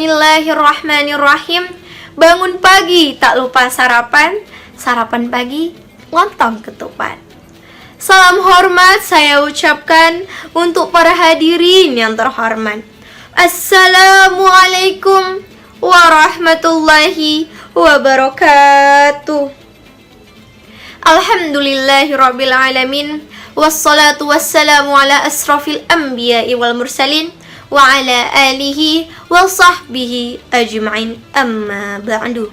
Bismillahirrahmanirrahim. Bangun pagi, tak lupa sarapan. Sarapan pagi, lontong ketupat. Salam hormat saya ucapkan untuk para hadirin yang terhormat. Assalamualaikum warahmatullahi wabarakatuh. Alhamdulillahirabbil alamin. Wassalatu wassalamu ala asrafil anbiya'i wal mursalin wa ala alihi wa sahbihi ajma'in, amma ba'du.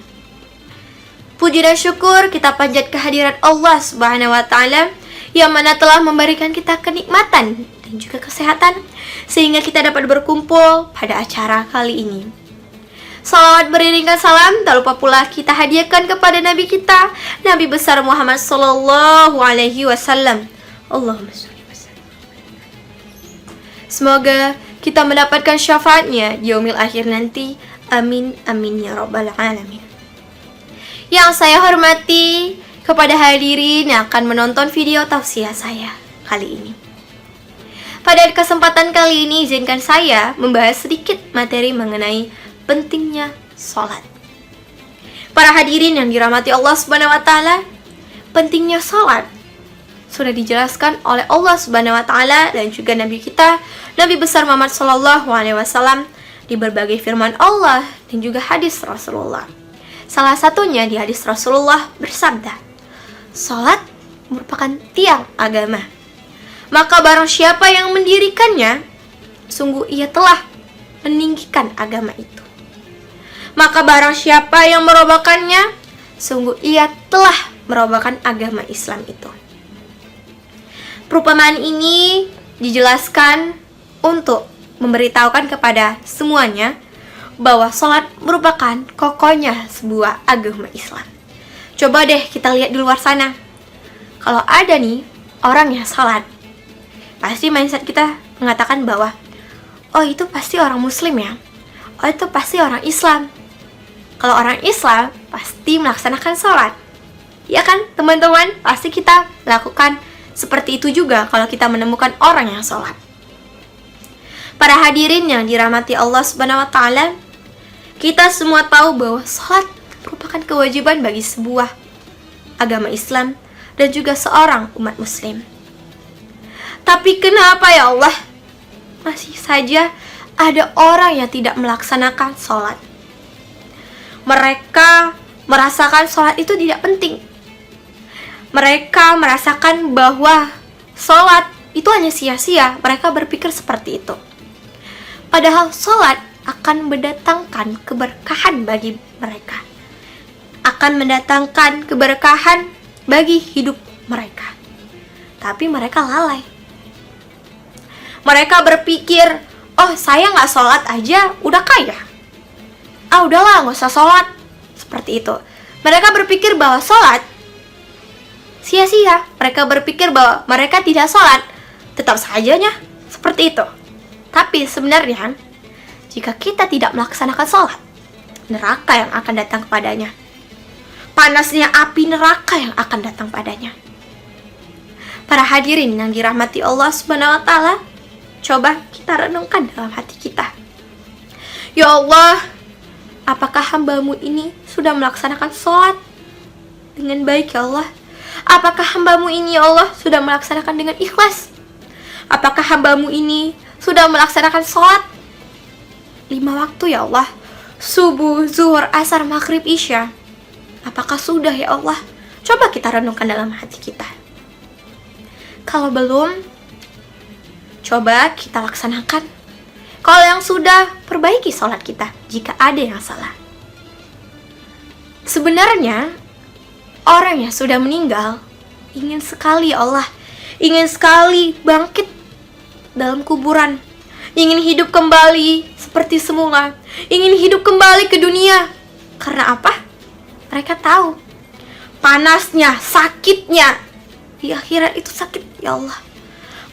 Puji dan syukur kita panjat kehadirat Allah Subhanahu wa ta'ala yang mana telah memberikan kita kenikmatan dan juga kesehatan sehingga kita dapat berkumpul pada acara kali ini. Salawat beriringan salam tak lupa pula kita hadiahkan kepada Nabi kita, Nabi besar Muhammad sallallahu alaihi wasallam. Allahumma sholli wa sallim. Semoga kita mendapatkan syafaatnya di yaumil akhir nanti. Amin amin ya rabbal alamin. Yang saya hormati kepada hadirin yang akan menonton video tausiah saya kali ini. Pada kesempatan kali ini izinkan saya membahas sedikit materi mengenai pentingnya sholat. Para hadirin yang dirahmati Allah Subhanahu wa taala, pentingnya sholat sudah dijelaskan oleh Allah Subhanahu wa taala dan juga Nabi kita, Nabi besar Muhammad sallallahu alaihi wasallam di berbagai firman Allah dan juga hadis Rasulullah. Salah satunya di hadis Rasulullah bersabda, "Salat merupakan tiang agama. Maka barang siapa yang mendirikannya, sungguh ia telah meninggikan agama itu. Maka barang siapa yang merobohkannya, sungguh ia telah merobohkan agama Islam itu." Perumpamaan ini dijelaskan untuk memberitahukan kepada semuanya bahwa sholat merupakan kokohnya sebuah agama Islam. Coba deh kita lihat di luar sana. Kalau ada nih orang yang sholat, pasti mindset kita mengatakan bahwa oh itu pasti orang muslim ya, oh itu pasti orang Islam. Kalau orang Islam pasti melaksanakan sholat, ya kan teman-teman? Pasti kita lakukan seperti itu juga kalau kita menemukan orang yang sholat. Para hadirin yang dirahmati Allah Subhanahu wa ta'ala, kita semua tahu bahwa sholat merupakan kewajiban bagi sebuah agama Islam dan juga seorang umat muslim. Tapi kenapa ya Allah, masih saja ada orang yang tidak melaksanakan sholat? Mereka merasakan sholat itu tidak penting. Mereka merasakan bahwa sholat itu hanya sia-sia. Mereka berpikir seperti itu. Padahal sholat akan mendatangkan keberkahan bagi mereka. Akan mendatangkan keberkahan bagi hidup mereka. Tapi mereka lalai. Mereka berpikir, oh saya gak sholat aja udah kaya. Udahlah gak usah sholat. Seperti itu. Mereka berpikir bahwa sholat sia-sia. Mereka berpikir bahwa mereka tidak sholat, tetap sajanya seperti itu. Tapi sebenarnya jika kita tidak melaksanakan sholat, neraka yang akan datang kepadanya. Panasnya api neraka yang akan datang padanya. Para hadirin yang dirahmati Allah Subhanahu wa ta'ala, coba kita renungkan dalam hati kita. Ya Allah, apakah hamba-Mu ini sudah melaksanakan sholat dengan baik ya Allah? Apakah hamba-Mu ini ya Allah sudah melaksanakan dengan ikhlas? Apakah hamba-Mu ini sudah melaksanakan sholat 5 waktu ya Allah? Subuh, zuhur, asar, maghrib, isya. Apakah sudah ya Allah? Coba kita renungkan dalam hati kita. Kalau belum, coba kita laksanakan. Kalau yang sudah, perbaiki sholat kita jika ada yang salah. Sebenarnya orang yang sudah meninggal ingin sekali ya Allah, ingin sekali bangkit dalam kuburan, ingin hidup kembali seperti semula, ingin hidup kembali ke dunia. Karena apa? Mereka tahu panasnya, sakitnya di akhirat itu sakit ya Allah.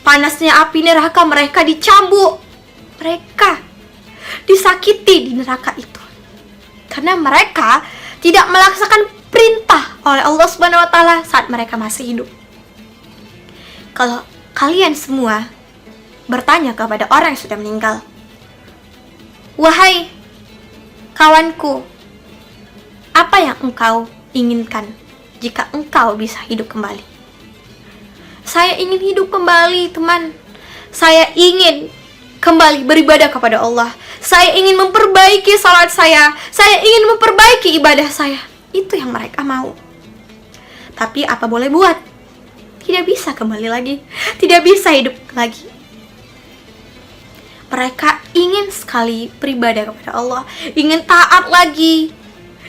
Panasnya api neraka, mereka dicambuk, mereka disakiti di neraka itu karena mereka tidak melaksanakan perintah oleh Allah Subhanahu wa ta'ala saat mereka masih hidup. Kalau kalian semua bertanya kepada orang yang sudah meninggal, wahai Kawanku, apa yang engkau inginkan jika engkau bisa hidup kembali? Saya ingin hidup kembali, teman. Saya ingin kembali beribadah kepada Allah. Saya ingin memperbaiki salat saya. Saya ingin memperbaiki ibadah saya. Itu yang mereka mau. Tapi apa boleh buat? Tidak bisa kembali lagi. Tidak bisa hidup lagi. Mereka ingin sekali beribadah kepada Allah, ingin taat lagi,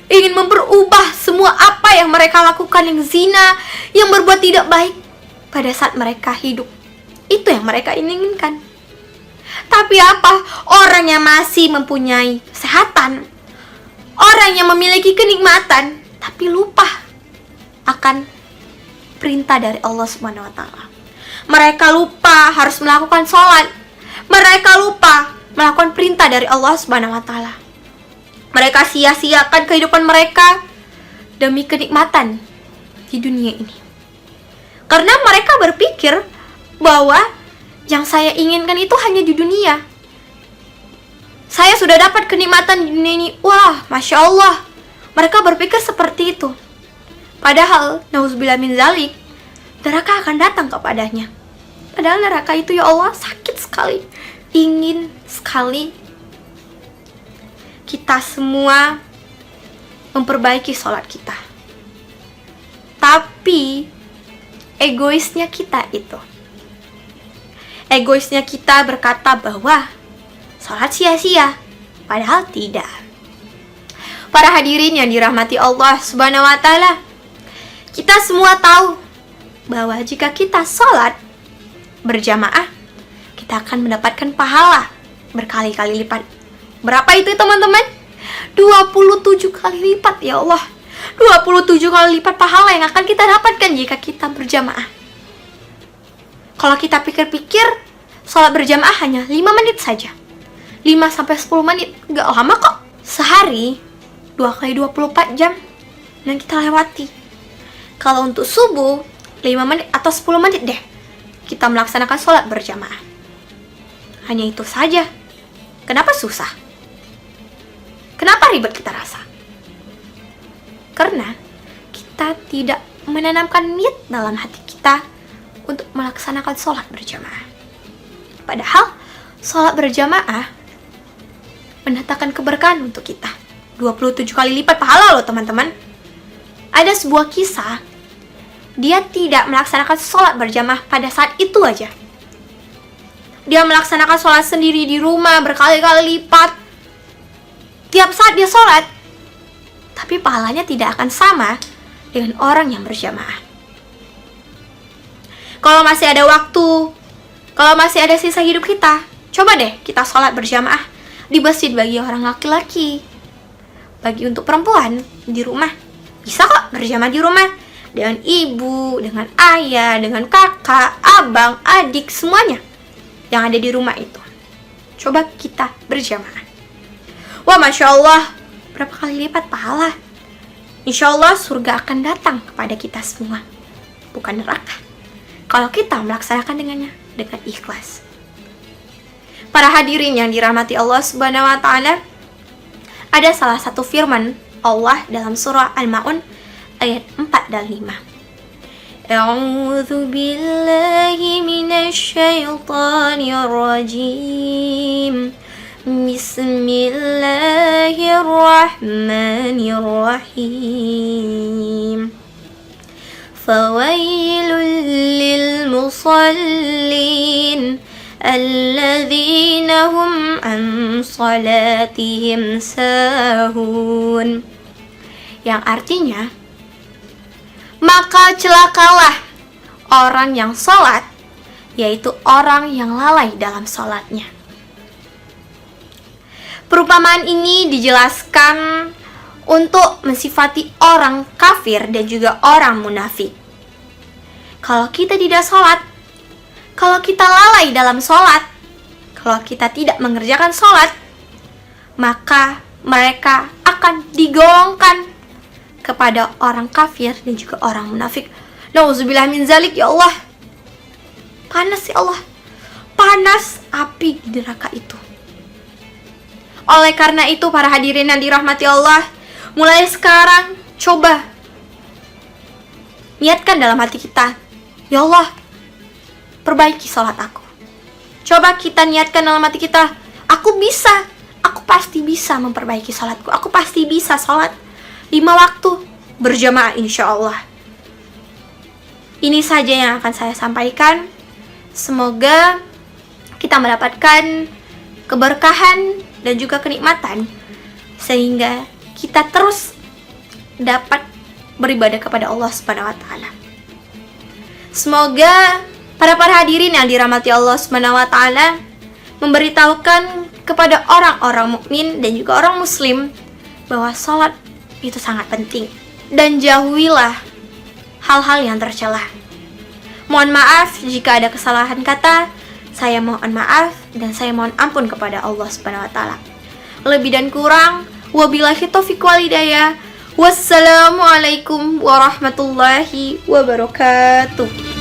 ingin memperubah semua apa yang mereka lakukan yang zina, yang berbuat tidak baik pada saat mereka hidup. Itu yang mereka inginkan. Tapi apa? Orang yang masih mempunyai kesehatan, orang yang memiliki kenikmatan, tapi lupa akan perintah dari Allah Subhanahu wa Ta'ala. Mereka lupa harus melakukan sholat. Mereka lupa melakukan perintah dari Allah Subhanahu wa Ta'ala. Mereka sia-siakan kehidupan mereka demi kenikmatan di dunia ini. Karena mereka berpikir bahwa yang saya inginkan itu hanya di dunia. Saya sudah dapat kenikmatan di dunia ini. Wah, Masya Allah. Mereka berpikir seperti itu. Padahal, nauzubillah min zalik, neraka akan datang kepadanya. Padahal neraka itu, ya Allah, sakit sekali. Ingin sekali kita semua memperbaiki sholat kita. Tapi egoisnya kita itu. Egoisnya kita berkata bahwa sholat sia-sia. Padahal tidak. Para hadirin yang dirahmati Allah Subhanahu wa Ta'ala, kita semua tahu bahwa jika kita sholat berjamaah, kita akan mendapatkan pahala berkali-kali lipat. Berapa itu teman-teman? 27 kali lipat, ya Allah. 27 kali lipat pahala yang akan kita dapatkan jika kita berjamaah. Kalau kita pikir-pikir, sholat berjamaah hanya 5 menit saja. 5-10 menit, gak lama kok. Sehari 2 kali 24 jam dan kita lewati. Kalau untuk subuh 5 menit atau 10 menit deh kita melaksanakan sholat berjamaah. Hanya itu saja. Kenapa susah? Kenapa ribet kita rasa? Karena kita tidak menanamkan niat dalam hati kita untuk melaksanakan sholat berjamaah. Padahal sholat berjamaah mendatangkan keberkahan untuk kita. 27 kali lipat pahala loh teman-teman. Ada sebuah kisah, dia tidak melaksanakan sholat berjamaah pada saat itu aja. Dia melaksanakan sholat sendiri di rumah berkali-kali lipat. Tiap saat dia sholat, tapi pahalanya tidak akan sama dengan orang yang berjamaah. Kalau masih ada waktu, kalau masih ada sisa hidup kita, coba deh kita sholat berjamaah di masjid bagi orang laki-laki. Bagi untuk perempuan di rumah, bisa kok berjamaah di rumah. Dengan ibu, dengan ayah, dengan kakak, abang, adik, semuanya yang ada di rumah itu. Coba kita berjamaah. Wah, Masya Allah, berapa kali lipat pahala. Insya Allah surga akan datang kepada kita semua, bukan neraka, kalau kita melaksanakan dengannya dengan ikhlas. Para hadirin yang dirahmati Allah Subhanahu wa Ta'ala, ada salah satu firman Allah dalam surah Al-Ma'un ayat 4 dan 5. A'udzu billahi minasyaitonir rajim. Bismillahirrahmanirrahim. Fawailul lil musallin alladzina hum an salatihim sahun. Yang artinya, maka celakalah orang yang sholat, yaitu orang yang lalai dalam sholatnya. Perumpamaan ini dijelaskan untuk mensifati orang kafir dan juga orang munafik. Kalau kita tidak sholat, kalau kita lalai dalam sholat, kalau kita tidak mengerjakan sholat, maka mereka akan digolongkan kepada orang kafir dan juga orang munafik. Nauzubillah min zalik, ya Allah. Panas ya Allah. Panas api di neraka itu. Oleh karena itu, para hadirin yang dirahmati Allah, mulai sekarang coba niatkan dalam hati kita, ya Allah, perbaiki sholat aku. Coba kita niatkan dalam hati kita, aku bisa, aku pasti bisa memperbaiki sholatku, aku pasti bisa sholat 5 waktu berjamaah insya Allah. Ini saja yang akan saya sampaikan. Semoga kita mendapatkan keberkahan dan juga kenikmatan, sehingga kita terus dapat beribadah kepada Allah Subhanahu wa taala. Semoga para hadirin yang dirahmati Allah Subhanahu wa taala memberitahukan kepada orang-orang mukmin dan juga orang muslim bahwa salat itu sangat penting, dan jauhilah hal-hal yang tercela. Mohon maaf jika ada kesalahan kata. Saya mohon maaf dan saya mohon ampun kepada Allah Subhanahu wa taala. Lebih dan kurang, wabillahi taufiq wal hidayah. Wassalamualaikum warahmatullahi wabarakatuh.